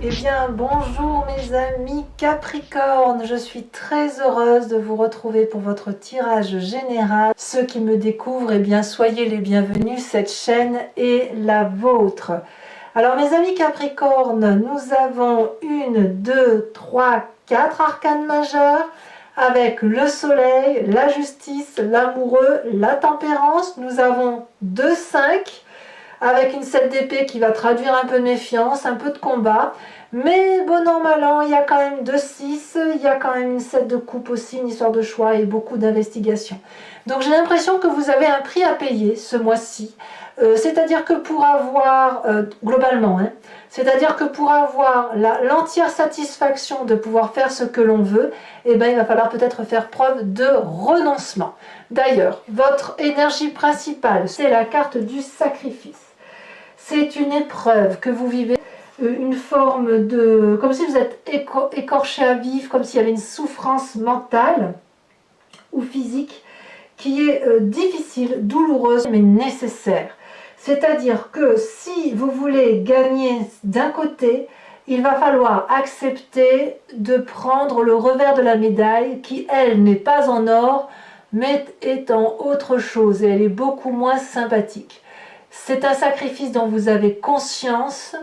Eh bien, bonjour mes amis Capricorne, je suis très heureuse de vous retrouver pour votre tirage général. Ceux qui me découvrent, eh bien, soyez les bienvenus, cette chaîne est la vôtre. Alors mes amis Capricorne, nous avons 1, 2, 3, 4 arcanes majeurs avec le soleil, la justice, l'amoureux, la tempérance. Nous avons 2, 5 avec une 7 d'épée qui va traduire un peu de méfiance, un peu de combat. Mais bon an, mal an, il y a quand même 2, 6, il y a quand même une 7 de coupe aussi, une histoire de choix et beaucoup d'investigation. Donc j'ai l'impression que vous avez un prix à payer ce mois-ci. C'est-à-dire que pour avoir, globalement, c'est-à-dire que pour avoir l'entière satisfaction de pouvoir faire ce que l'on veut, eh ben, il va falloir peut-être faire preuve de renoncement. D'ailleurs, votre énergie principale, c'est la carte du sacrifice. C'est une épreuve que vous vivez, une forme de... comme si vous êtes écorché à vif, comme s'il y avait une souffrance mentale ou physique qui est difficile, douloureuse, mais nécessaire. C'est-à-dire que si vous voulez gagner d'un côté, il va falloir accepter de prendre le revers de la médaille qui, elle, n'est pas en or, mais est en autre chose et elle est beaucoup moins sympathique. C'est un sacrifice dont vous avez conscience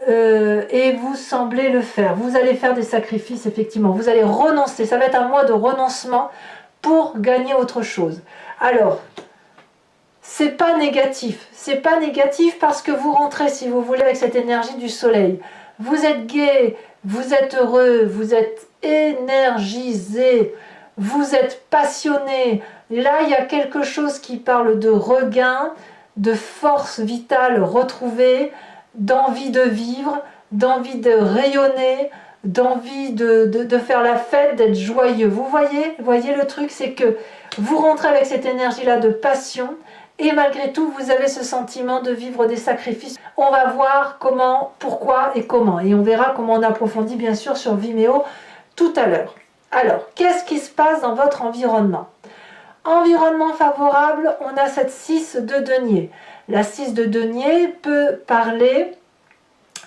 et vous semblez le faire. Vous allez faire des sacrifices, effectivement. Vous allez renoncer. Ça va être un mois de renoncement pour gagner autre chose. Alors, c'est pas négatif. C'est pas négatif parce que vous rentrez, si vous voulez, avec cette énergie du soleil. Vous êtes gai, vous êtes heureux, vous êtes énergisé, vous êtes passionné. Là, il y a quelque chose qui parle de regain, de force vitale retrouvée, d'envie de vivre, d'envie de rayonner, d'envie de faire la fête, d'être joyeux. Vous voyez le truc, c'est que vous rentrez avec cette énergie-là de passion et malgré tout, vous avez ce sentiment de vivre des sacrifices. On va voir comment, pourquoi et comment. Et on verra comment on approfondit bien sûr sur Vimeo tout à l'heure. Alors, qu'est-ce qui se passe dans votre environnement ? Environnement favorable, on a cette 6 de denier. La 6 de denier peut parler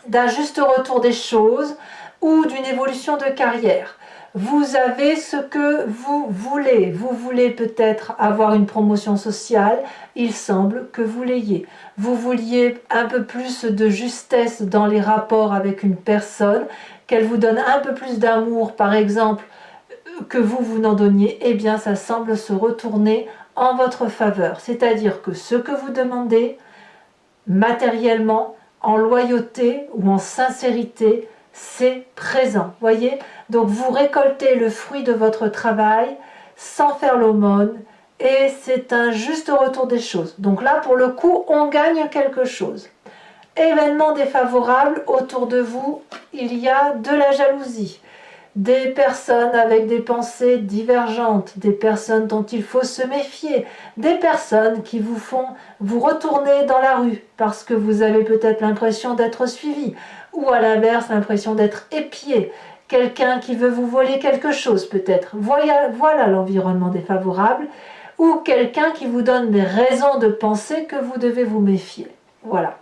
d'un juste retour des choses ou d'une évolution de carrière. Vous avez ce que vous voulez. Vous voulez peut-être avoir une promotion sociale, il semble que vous l'ayez. Vous vouliez un peu plus de justesse dans les rapports avec une personne, qu'elle vous donne un peu plus d'amour, par exemple, que vous n'en donniez, eh bien ça semble se retourner en votre faveur. C'est-à-dire que ce que vous demandez, matériellement, en loyauté ou en sincérité, c'est présent. Voyez ? Donc vous récoltez le fruit de votre travail sans faire l'aumône et c'est un juste retour des choses. Donc là, pour le coup, on gagne quelque chose. Événement défavorable, autour de vous, il y a de la jalousie. Des personnes avec des pensées divergentes, des personnes dont il faut se méfier, des personnes qui vous font vous retourner dans la rue parce que vous avez peut-être l'impression d'être suivi ou à l'inverse l'impression d'être épié, quelqu'un qui veut vous voler quelque chose peut-être. Voilà l'environnement défavorable ou quelqu'un qui vous donne des raisons de penser que vous devez vous méfier. Voilà.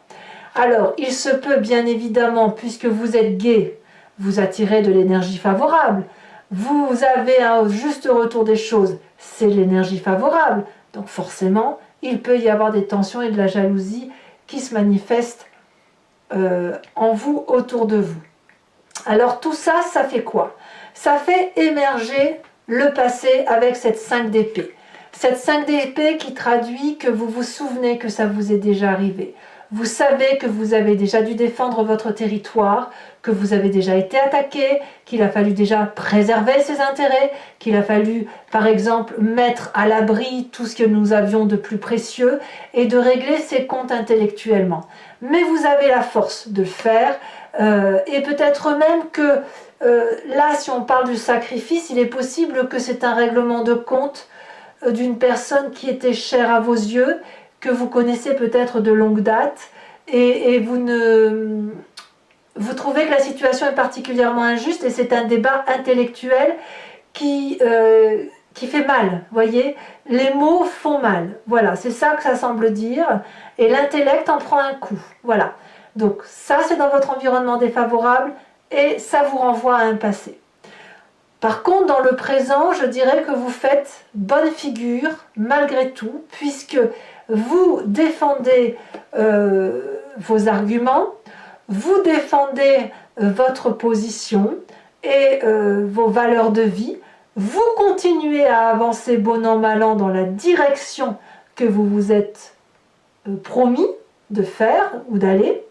Alors, il se peut bien évidemment, puisque vous êtes gai, vous attirez de l'énergie favorable. Vous avez un juste retour des choses, c'est l'énergie favorable. Donc forcément, il peut y avoir des tensions et de la jalousie qui se manifestent en vous, autour de vous. Alors tout ça, ça fait quoi? Ça fait émerger le passé avec cette 5 d'épée. Cette 5 d'épée qui traduit que vous vous souvenez que ça vous est déjà arrivé. Vous savez que vous avez déjà dû défendre votre territoire, que vous avez déjà été attaqué, qu'il a fallu déjà préserver ses intérêts, qu'il a fallu, par exemple, mettre à l'abri tout ce que nous avions de plus précieux et de régler ses comptes intellectuellement. Mais vous avez la force de le faire et peut-être même que là, si on parle du sacrifice, il est possible que c'est un règlement de compte d'une personne qui était chère à vos yeux, que vous connaissez peut-être de longue date, et vous trouvez que la situation est particulièrement injuste, et c'est un débat intellectuel qui fait mal, voyez. Les mots font mal, voilà, c'est ça que ça semble dire, et l'intellect en prend un coup, voilà. Donc ça, c'est dans votre environnement défavorable, et ça vous renvoie à un passé. Par contre, dans le présent, je dirais que vous faites bonne figure malgré tout, puisque vous défendez vos arguments, vous défendez votre position et vos valeurs de vie, vous continuez à avancer bon an mal an dans la direction que vous vous êtes promis de faire ou d'aller,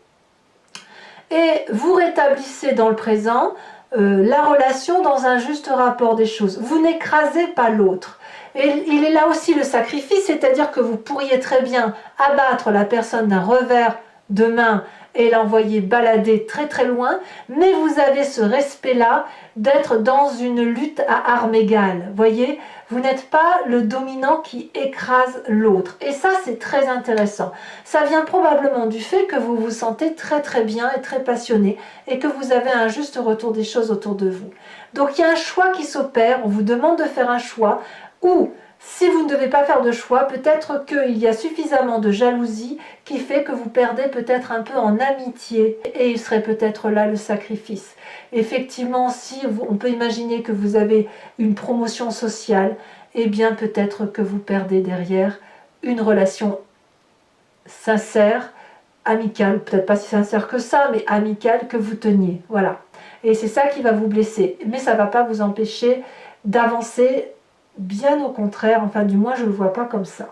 et vous rétablissez dans le présent la relation dans un juste rapport des choses. Vous n'écrasez pas l'autre. Et il est là aussi le sacrifice, c'est-à-dire que vous pourriez très bien abattre la personne d'un revers de main et l'envoyer balader très très loin, mais vous avez ce respect-là d'être dans une lutte à armes égales. Voyez, vous n'êtes pas le dominant qui écrase l'autre. Et ça, c'est très intéressant. Ça vient probablement du fait que vous vous sentez très très bien et très passionné et que vous avez un juste retour des choses autour de vous. Donc il y a un choix qui s'opère, on vous demande de faire un choix, ou si vous ne devez pas faire de choix, peut-être qu'il y a suffisamment de jalousie qui fait que vous perdez peut-être un peu en amitié et il serait peut-être là le sacrifice. Effectivement, si on peut imaginer que vous avez une promotion sociale, eh bien peut-être que vous perdez derrière une relation sincère, amicale, peut-être pas si sincère que ça, mais amicale que vous teniez. Voilà. Et c'est ça qui va vous blesser. Mais ça ne va pas vous empêcher d'avancer. Bien au contraire, enfin du moins je ne le vois pas comme ça.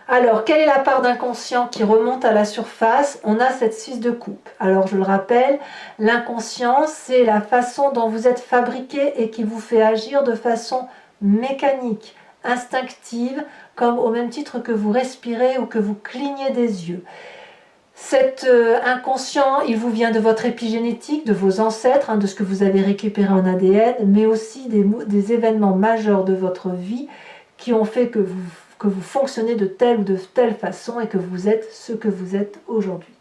Alors, quelle est la part d'inconscient qui remonte à la surface? On a cette 6 de coupe. Alors je le rappelle, l'inconscient c'est la façon dont vous êtes fabriqué et qui vous fait agir de façon mécanique, instinctive, comme au même titre que vous respirez ou que vous clignez des yeux. Cet inconscient, il vous vient de votre épigénétique, de vos ancêtres, de ce que vous avez récupéré en ADN, mais aussi des événements majeurs de votre vie qui ont fait que vous fonctionnez de telle ou de telle façon et que vous êtes ce que vous êtes aujourd'hui.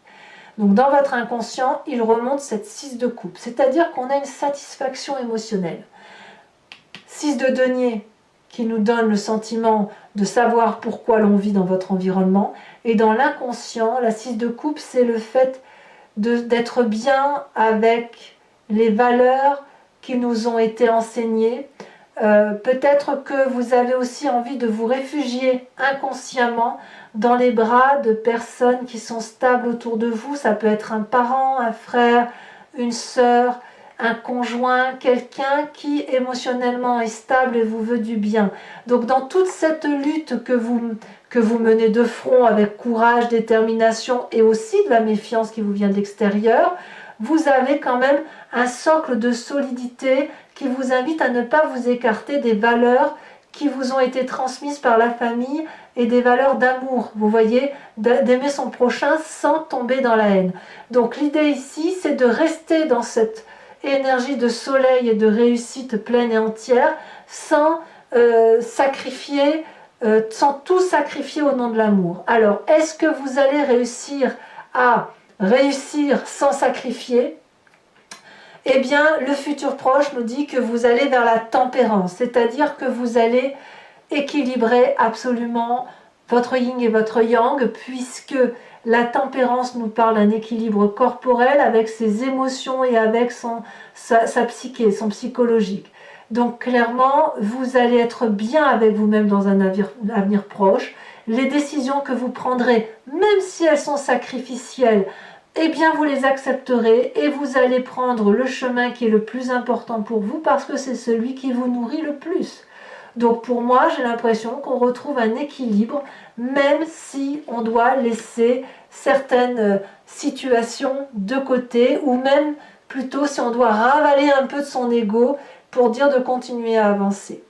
Donc dans votre inconscient, il remonte cette 6 de coupe, c'est-à-dire qu'on a une satisfaction émotionnelle. 6 de denier, qui nous donne le sentiment de savoir pourquoi l'on vit dans votre environnement. Et dans l'inconscient, la 6 de coupe, c'est le fait d'être bien avec les valeurs qui nous ont été enseignées. Peut-être que vous avez aussi envie de vous réfugier inconsciemment dans les bras de personnes qui sont stables autour de vous. Ça peut être un parent, un frère, une sœur, un conjoint, quelqu'un qui émotionnellement est stable et vous veut du bien. Donc dans toute cette lutte que vous menez de front avec courage, détermination et aussi de la méfiance qui vous vient de l'extérieur, vous avez quand même un socle de solidité qui vous invite à ne pas vous écarter des valeurs qui vous ont été transmises par la famille et des valeurs d'amour, vous voyez, d'aimer son prochain sans tomber dans la haine. Donc l'idée ici, c'est de rester dans cette énergie de soleil et de réussite pleine et entière sans sacrifier, sans tout sacrifier au nom de l'amour. Alors, est-ce que vous allez réussir à réussir sans sacrifier? Eh bien, le futur proche nous dit que vous allez vers la tempérance, c'est-à-dire que vous allez équilibrer absolument votre yin et votre yang, puisque la tempérance nous parle d'un équilibre corporel avec ses émotions et avec sa psyché, son psychologique. Donc clairement, vous allez être bien avec vous-même dans un avenir proche. Les décisions que vous prendrez, même si elles sont sacrificielles, eh bien vous les accepterez et vous allez prendre le chemin qui est le plus important pour vous parce que c'est celui qui vous nourrit le plus. Donc pour moi, j'ai l'impression qu'on retrouve un équilibre, même si on doit laisser certaines situations de côté, ou même plutôt si on doit ravaler un peu de son ego pour dire de continuer à avancer.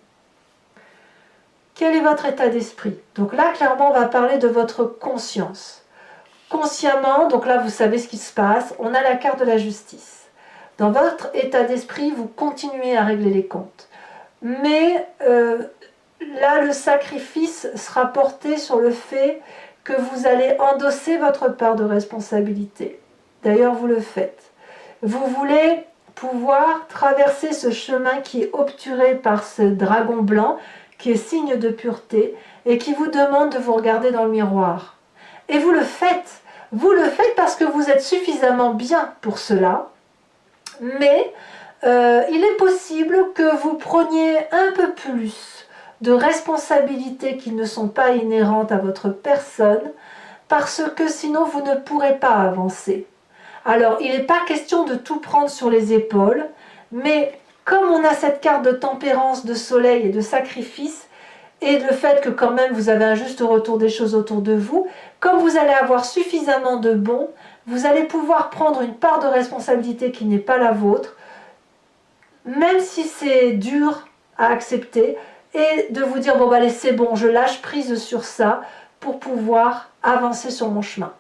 Quel est votre état d'esprit? Donc là, clairement, on va parler de votre conscience. Consciemment, donc là, vous savez ce qui se passe, on a la carte de la justice. Dans votre état d'esprit, vous continuez à régler les comptes. Mais là, le sacrifice sera porté sur le fait que vous allez endosser votre part de responsabilité. D'ailleurs, vous le faites. Vous voulez pouvoir traverser ce chemin qui est obturé par ce dragon blanc, qui est signe de pureté, et qui vous demande de vous regarder dans le miroir. Et vous le faites. Vous le faites parce que vous êtes suffisamment bien pour cela. Mais il est possible que vous preniez un peu plus de responsabilités qui ne sont pas inhérentes à votre personne, parce que sinon vous ne pourrez pas avancer. Alors, il n'est pas question de tout prendre sur les épaules, mais comme on a cette carte de tempérance, de soleil et de sacrifice, et le fait que quand même vous avez un juste retour des choses autour de vous, comme vous allez avoir suffisamment de bons, vous allez pouvoir prendre une part de responsabilité qui n'est pas la vôtre, même si c'est dur à accepter, et de vous dire, bon bah allez c'est bon, je lâche prise sur ça pour pouvoir avancer sur mon chemin.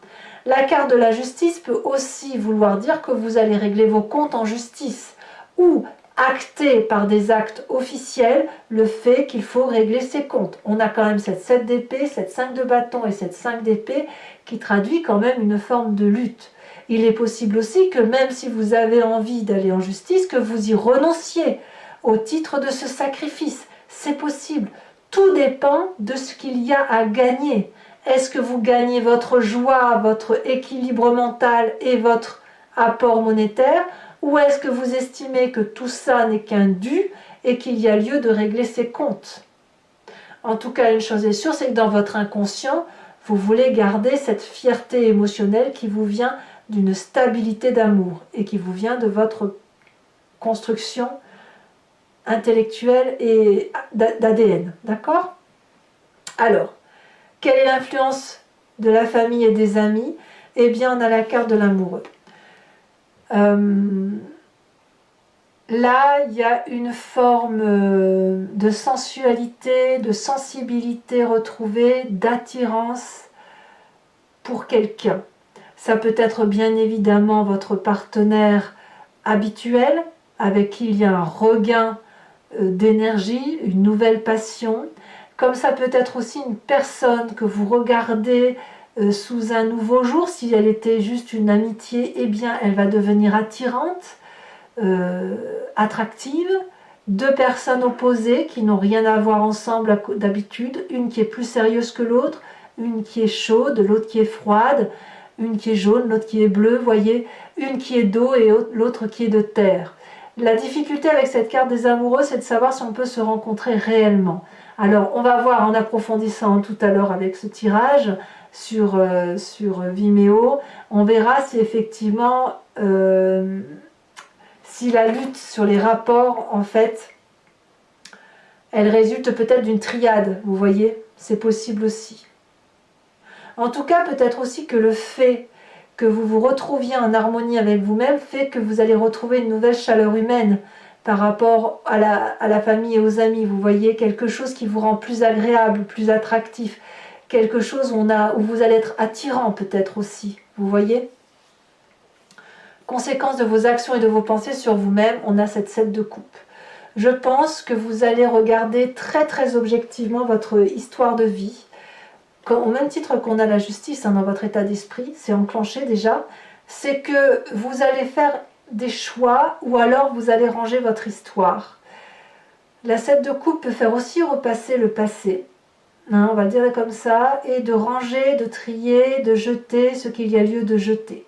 La carte de la justice peut aussi vouloir dire que vous allez régler vos comptes en justice, ou acter par des actes officiels le fait qu'il faut régler ses comptes. On a quand même cette 7 d'épée, cette 5 de bâton et cette 5 d'épée qui traduit quand même une forme de lutte. Il est possible aussi que même si vous avez envie d'aller en justice, que vous y renonciez au titre de ce sacrifice. C'est possible. Tout dépend de ce qu'il y a à gagner. Est-ce que vous gagnez votre joie, votre équilibre mental et votre apport monétaire, ou est-ce que vous estimez que tout ça n'est qu'un dû et qu'il y a lieu de régler ses comptes? En tout cas, une chose est sûre, c'est que dans votre inconscient, vous voulez garder cette fierté émotionnelle qui vous vient d'une stabilité d'amour et qui vous vient de votre construction intellectuelle et d'ADN. D'accord? Alors, quelle est l'influence de la famille et des amis? Eh bien, on a la carte de l'amoureux. Là, il y a une forme de sensualité, de sensibilité retrouvée, d'attirance pour quelqu'un. Ça peut être bien évidemment votre partenaire habituel, avec qui il y a un regain d'énergie, une nouvelle passion. Comme ça peut être aussi une personne que vous regardez sous un nouveau jour. Si elle était juste une amitié, eh bien elle va devenir attirante, attractive. Deux personnes opposées qui n'ont rien à voir ensemble d'habitude, une qui est plus sérieuse que l'autre, une qui est chaude, l'autre qui est froide, une qui est jaune, l'autre qui est bleue, voyez, une qui est d'eau et l'autre qui est de terre. La difficulté avec cette carte des amoureux, c'est de savoir si on peut se rencontrer réellement. Alors, on va voir en approfondissant tout à l'heure avec ce tirage sur Vimeo, on verra si effectivement, si la lutte sur les rapports, en fait, elle résulte peut-être d'une triade, vous voyez, c'est possible aussi. En tout cas, peut-être aussi que le fait que vous vous retrouviez en harmonie avec vous-même fait que vous allez retrouver une nouvelle chaleur humaine par rapport à la famille et aux amis. Vous voyez, quelque chose qui vous rend plus agréable, plus attractif, quelque chose où vous allez être attirant peut-être aussi, vous voyez. Conséquence de vos actions et de vos pensées sur vous-même, on a cette 7 de coupe. Je pense que vous allez regarder très très objectivement votre histoire de vie, au même titre qu'on a la justice dans votre état d'esprit, c'est enclenché déjà, c'est que vous allez faire des choix ou alors vous allez ranger votre histoire. La 7 de coupe peut faire aussi repasser le passé, on va le dire comme ça, et de ranger, de trier, de jeter ce qu'il y a lieu de jeter.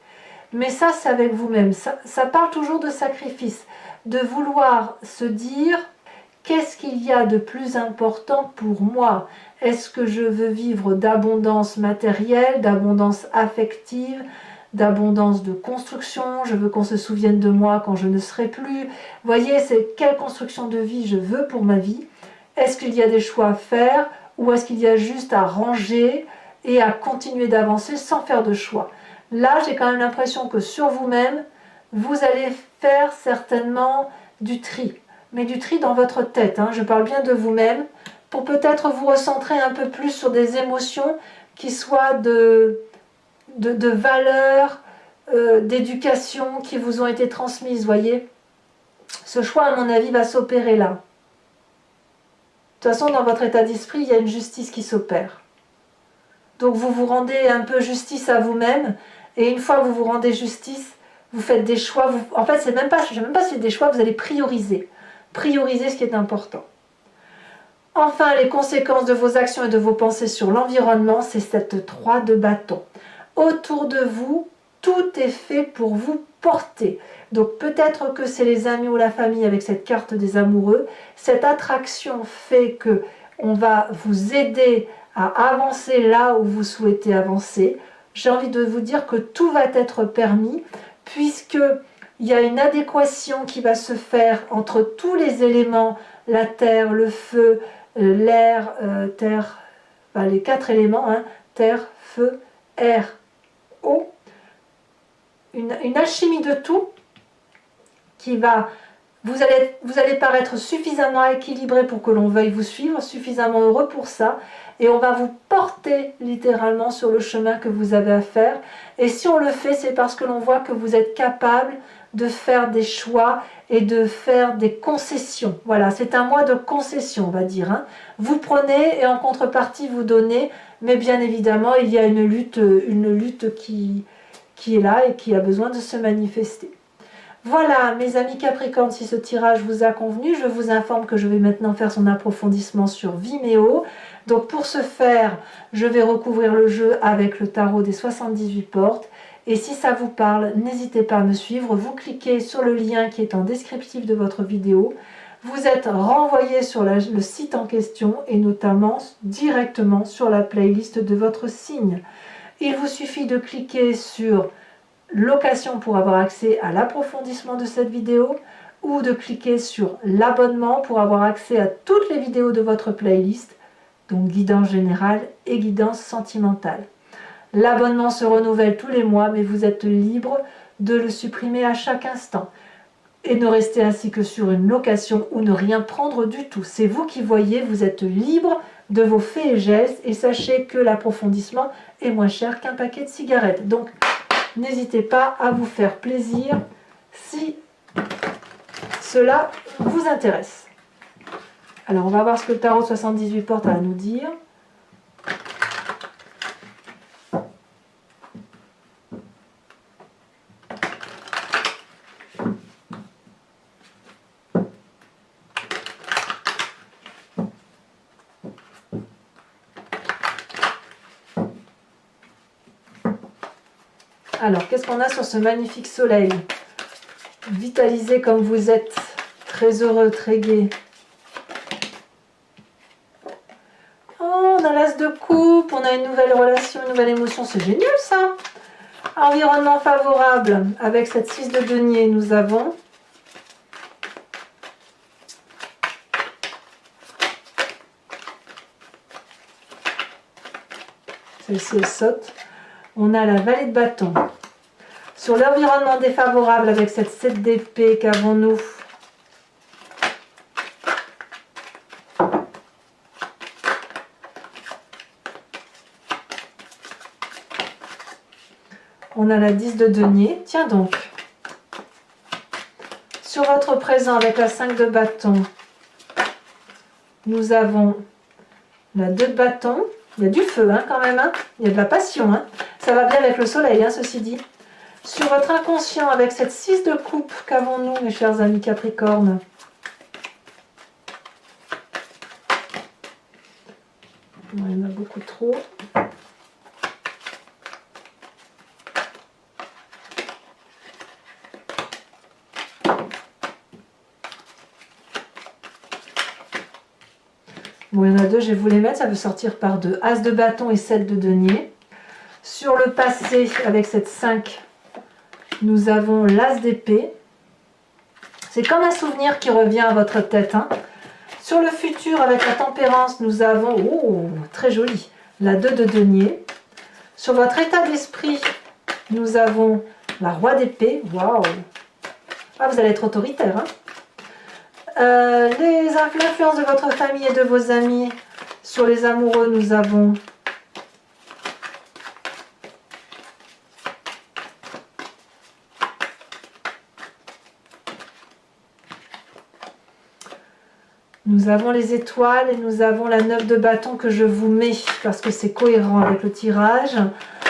Mais ça, c'est avec vous-même. Ça parle toujours de sacrifice, de vouloir se dire qu'est-ce qu'il y a de plus important pour moi? Est-ce que je veux vivre d'abondance matérielle, d'abondance affective, d'abondance de construction? Je veux qu'on se souvienne de moi quand je ne serai plus. Voyez, c'est quelle construction de vie je veux pour ma vie? Est-ce qu'il y a des choix à faire ou est-ce qu'il y a juste à ranger et à continuer d'avancer sans faire de choix? Là, j'ai quand même l'impression que sur vous-même, vous allez faire certainement du tri. Mais du tri dans votre tête, je parle bien de vous-même, pour peut-être vous recentrer un peu plus sur des émotions qui soient de valeurs, d'éducation qui vous ont été transmises, voyez. Ce choix, à mon avis, va s'opérer là. De toute façon, dans votre état d'esprit, il y a une justice qui s'opère. Donc vous vous rendez un peu justice à vous-même, et une fois que vous vous rendez justice, vous faites des choix. En fait, je ne sais même pas si c'est des choix, vous allez prioriser. Prioriser ce qui est important. Enfin, les conséquences de vos actions et de vos pensées sur l'environnement, c'est cette 3 de bâton. Autour de vous, tout est fait pour vous porter. Donc peut-être que c'est les amis ou la famille avec cette carte des amoureux. Cette attraction fait que on va vous aider à avancer là où vous souhaitez avancer. J'ai envie de vous dire que tout va être permis puisque il y a une adéquation qui va se faire entre tous les éléments, la terre, le feu, l'air, terre, enfin, les 4 éléments, hein, terre, feu, air, eau. Une alchimie de tout qui va... Vous allez paraître suffisamment équilibré pour que l'on veuille vous suivre, suffisamment heureux pour ça, et on va vous porter littéralement sur le chemin que vous avez à faire. Et si on le fait, c'est parce que l'on voit que vous êtes capable de faire des choix et de faire des concessions. Voilà, c'est un mois de concession, on va dire. Hein. Vous prenez et en contrepartie vous donnez, mais bien évidemment, il y a une lutte qui est là et qui a besoin de se manifester. Voilà mes amis Capricorne, si ce tirage vous a convenu, je vous informe que je vais maintenant faire son approfondissement sur Vimeo. Donc pour ce faire, je vais recouvrir le jeu avec le tarot des 78 portes. Et si ça vous parle, n'hésitez pas à me suivre. Vous cliquez sur le lien qui est en descriptif de votre vidéo. Vous êtes renvoyé sur le site en question et notamment directement sur la playlist de votre signe. Il vous suffit de cliquer sur location pour avoir accès à l'approfondissement de cette vidéo ou de cliquer sur l'abonnement pour avoir accès à toutes les vidéos de votre playlist, donc guidance générale et guidance sentimentale. L'abonnement se renouvelle tous les mois, mais vous êtes libre de le supprimer à chaque instant et ne rester ainsi que sur une location ou ne rien prendre du tout. C'est vous qui voyez, vous êtes libre de vos faits et gestes et sachez que l'approfondissement est moins cher qu'un paquet de cigarettes. Donc, n'hésitez pas à vous faire plaisir si cela vous intéresse. Alors, on va voir ce que le tarot 78 portes a à nous dire. Alors, qu'est-ce qu'on a sur ce magnifique soleil? Vitalisé comme vous êtes, très heureux, très gai. Oh, on a l'as de coupe, on a une nouvelle relation, une nouvelle émotion, c'est génial ça. Environnement favorable, avec cette 6 de denier, nous avons celle-ci elle saute. On a la vallée de bâton. Sur l'environnement défavorable avec cette 7 d'épée, qu'avons-nous? On a la 10 de denier. Tiens donc. Sur votre présent avec la 5 de bâton, nous avons la 2 de bâton. Il y a du feu hein, quand même. Hein. Il y a de la passion. Hein. Ça va bien avec le soleil, hein, ceci dit. Sur votre inconscient, avec cette 6 de coupe, qu'avons-nous, mes chers amis Capricorne? Il y en a beaucoup trop. Bon, il y en a deux, je vais vous les mettre, ça veut sortir par deux. As de bâton et 7 de denier. Sur le passé, avec cette 5, nous avons l'as d'épée. C'est comme un souvenir qui revient à votre tête. Hein. Sur le futur, avec la tempérance, nous avons, oh, très joli, la 2 de denier. Sur votre état d'esprit, nous avons la roi d'épée. Waouh! Ah, vous allez être autoritaire. Hein. L'influence de votre famille et de vos amis. Sur les amoureux, nous avons les étoiles et nous avons la 9 de bâton que je vous mets parce que c'est cohérent avec le tirage.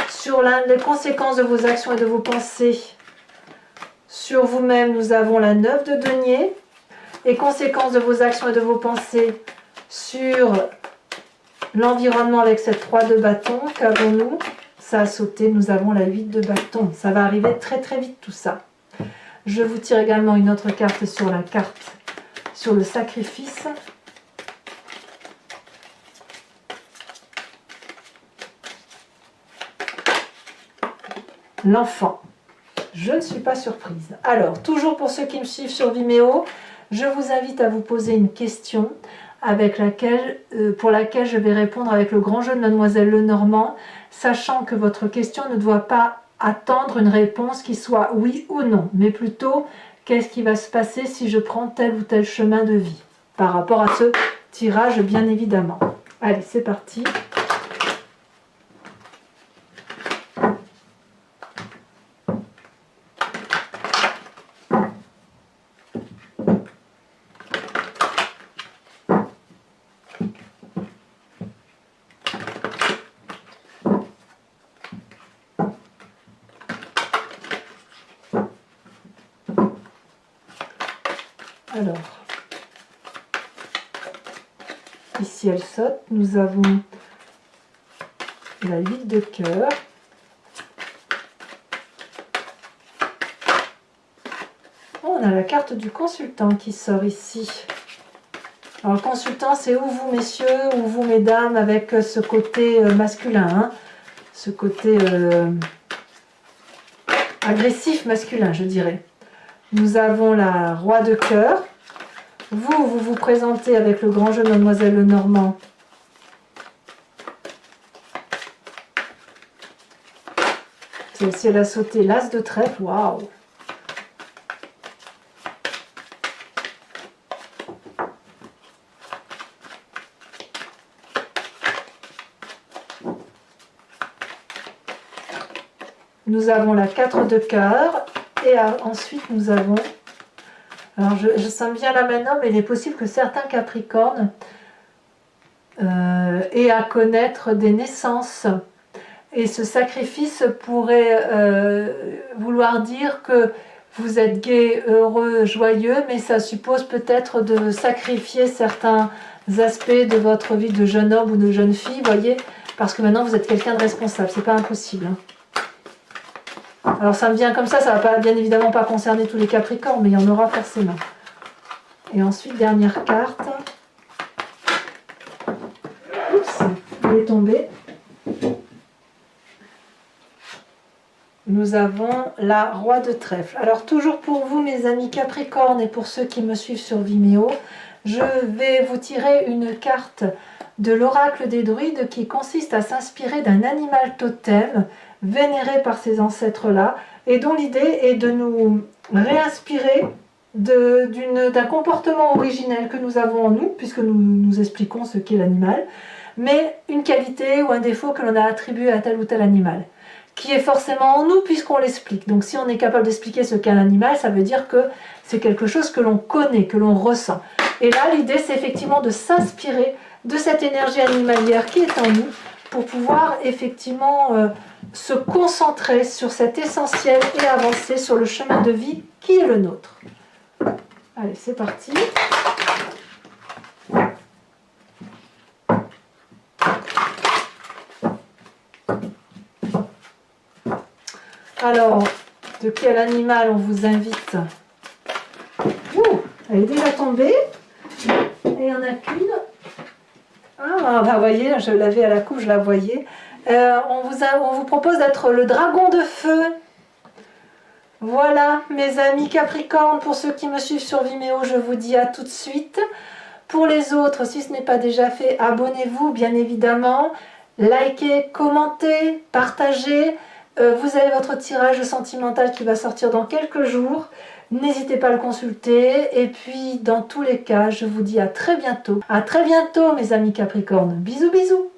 Sur les conséquences de vos actions et de vos pensées, sur vous-même, nous avons la 9 de denier. Et conséquences de vos actions et de vos pensées sur l'environnement avec cette 3 de bâton, qu'avons-nous? Ça a sauté, nous avons la 8 de bâton. Ça va arriver très très vite tout ça. Je vous tire également une autre carte sur le sacrifice. L'enfant. Je ne suis pas surprise. Alors, toujours pour ceux qui me suivent sur Vimeo, je vous invite à vous poser une question pour laquelle je vais répondre avec le grand jeu de Mademoiselle Lenormand, sachant que votre question ne doit pas attendre une réponse qui soit oui ou non, mais plutôt qu'est-ce qui va se passer si je prends tel ou tel chemin de vie, par rapport à ce tirage bien évidemment. Allez, c'est parti. Alors, ici elle saute, nous avons la 8 de cœur, on a la carte du consultant qui sort ici. Alors le consultant, c'est ou vous messieurs ou vous mesdames, avec ce côté masculin, hein, ce côté agressif masculin, je dirais. Nous avons la roi de cœur. Vous vous présentez avec le grand jeu de Mademoiselle Lenormand. Celle-ci, elle a sauté l'as de trèfle. Waouh! Nous avons la 4 de cœur. Et ensuite, nous avons... Alors, je sens bien là maintenant, mais il est possible que certains Capricornes aient à connaître des naissances. Et ce sacrifice pourrait vouloir dire que vous êtes gai, heureux, joyeux, mais ça suppose peut-être de sacrifier certains aspects de votre vie de jeune homme ou de jeune fille, voyez, parce que maintenant vous êtes quelqu'un de responsable, c'est pas impossible. Hein. Alors ça me vient comme ça va pas, bien évidemment pas concerner tous les Capricornes, mais il y en aura forcément. Et ensuite, dernière carte. Oups, elle est tombée. Nous avons la roi de trèfle. Alors toujours pour vous mes amis Capricorne et pour ceux qui me suivent sur Vimeo, je vais vous tirer une carte de l'oracle des druides qui consiste à s'inspirer d'un animal totem vénéré par ces ancêtres-là et dont l'idée est de nous réinspirer d'un comportement originel que nous avons en nous, puisque nous expliquons ce qu'est l'animal, mais une qualité ou un défaut que l'on a attribué à tel ou tel animal, qui est forcément en nous puisqu'on l'explique. Donc si on est capable d'expliquer ce qu'est un animal, ça veut dire que c'est quelque chose que l'on connaît, que l'on ressent. Et là, l'idée, c'est effectivement de s'inspirer de cette énergie animalière qui est en nous pour pouvoir effectivement se concentrer sur cet essentiel et avancer sur le chemin de vie qui est le nôtre. Allez, c'est parti. Alors, de quel animal on vous invite? Ouh, elle est déjà tombée. Et il n'y en a qu'une. Ah, bah, vous voyez, je l'avais à la coupe, je la voyais. On vous propose d'être le dragon de feu. Voilà, mes amis Capricorne, pour ceux qui me suivent sur Vimeo, je vous dis à tout de suite. Pour les autres, si ce n'est pas déjà fait, abonnez-vous, bien évidemment. Likez, commentez, partagez. Vous avez votre tirage sentimental qui va sortir dans quelques jours. N'hésitez pas à le consulter. Et puis, dans tous les cas, je vous dis à très bientôt. À très bientôt, mes amis Capricorne. Bisous, bisous.